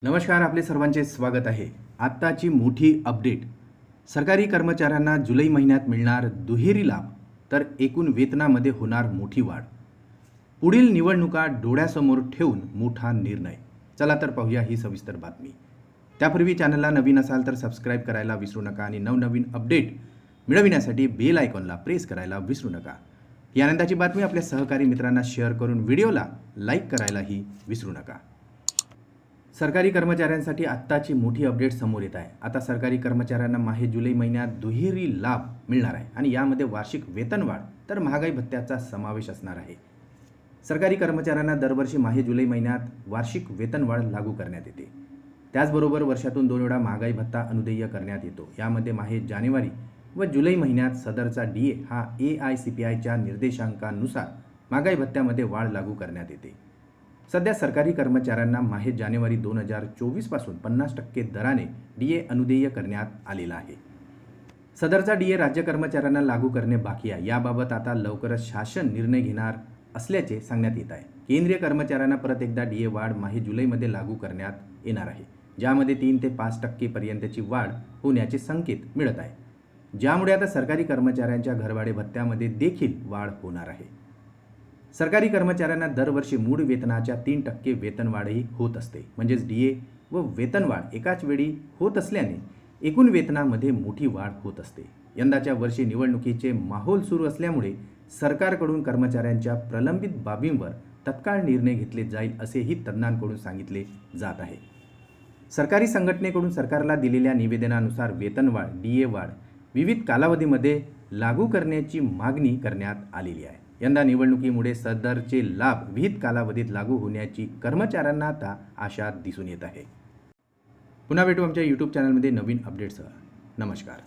नमस्कार, आपले सर्वांचे स्वागत आहे. आत्ताची मोठी अपडेट. सरकारी कर्मचाऱ्यांना जुलै महिन्यात मिळणार दुहेरी लाभ, तर एकूण वेतनामध्ये होणार मोठी वाढ. पुढील निवडणुका डोळ्यासमोर ठेवून मोठा निर्णय. चला तर पाहूया ही सविस्तर बातमी. त्यापूर्वी चॅनलला नवीन असाल तर सबस्क्राईब करायला विसरू नका आणि नवनवीन अपडेट मिळविण्यासाठी बेल आयकॉनला प्रेस करायला विसरू नका. ही आनंदाची बातमी आपल्या सहकारी मित्रांना शेअर करून व्हिडिओला लाईक करायलाही विसरू नका. सरकारी कर्मचाऱ्यांसाठी आत्ताची मोठी अपडेट समोर येत आहे. आता सरकारी कर्मचाऱ्यांना माहे जुलै महिन्यात दुहेरी लाभ मिळणार आहे आणि यामध्ये वार्षिक वेतनवाढ तर महागाई भत्त्याचा समावेश असणार आहे. सरकारी कर्मचाऱ्यांना दरवर्षी माहे जुलै महिन्यात वार्षिक वेतनवाढ लागू करण्यात येते. त्याचबरोबर वर्षातून 2 वेळा महागाई भत्ता अनुदेय करण्यात येतो. यामध्ये माहे जानेवारी व जुलै महिन्यात सदरचा DA हा AICPIच्या निर्देशांकानुसार महागाई भत्त्यामध्ये वाढ लागू करण्यात येते. सध्या सरकारी कर्मचाऱ्यांना माहे जानेवारी 2024 पासून 50% दराने DA अनुदेय करण्यात आलेला आहे. सदरचा DA राज्य कर्मचाऱ्यांना लागू करणे बाकी आहे. याबाबत आता लवकरच शासन निर्णय घेणार असल्याचे सांगण्यात येत आहे. केंद्रीय कर्मचाऱ्यांना परत एकदा DA वाढ माहे जुलैमध्ये लागू करण्यात येणार आहे, ज्यामध्ये 3 ते 5% पर्यंतची वाढ होण्याचे संकेत मिळत आहे, ज्यामुळे आता सरकारी कर्मचाऱ्यांच्या घरभाडे भत्त्यामध्ये देखील वाढ होणार आहे. सरकारी कर्मचाऱ्यांना दरवर्षी मूळ वेतनाच्या 3% वेतनवाढही होत असते. म्हणजेच DA व वेतनवाढ एकाच वेळी होत असल्याने एकूण वेतनामध्ये मोठी वाढ होत असते. यंदाच्या वर्षी निवडणुकीचे माहोल सुरू असल्यामुळे सरकारकडून कर्मचाऱ्यांच्या प्रलंबित बाबींवर तत्काळ निर्णय घेतले जाईल असेही तज्ज्ञांकडून सांगितले जात आहे. सरकारी संघटनेकडून सरकारला दिलेल्या निवेदनानुसार वेतनवाढ DA वाढ विविध कालावधीमध्ये लागू करण्याची मागणी करण्यात आलेली आहे. यंदा निवडणुकीमुळे सदरचे लाभ विहित कालावधीत लागू होण्याची कर्मचाऱ्यांना आता आशा दिसून येत आहे. पुन्हा भेटू आमच्या YouTube चॅनलमध्ये नवीन अपडेट्ससह. नमस्कार.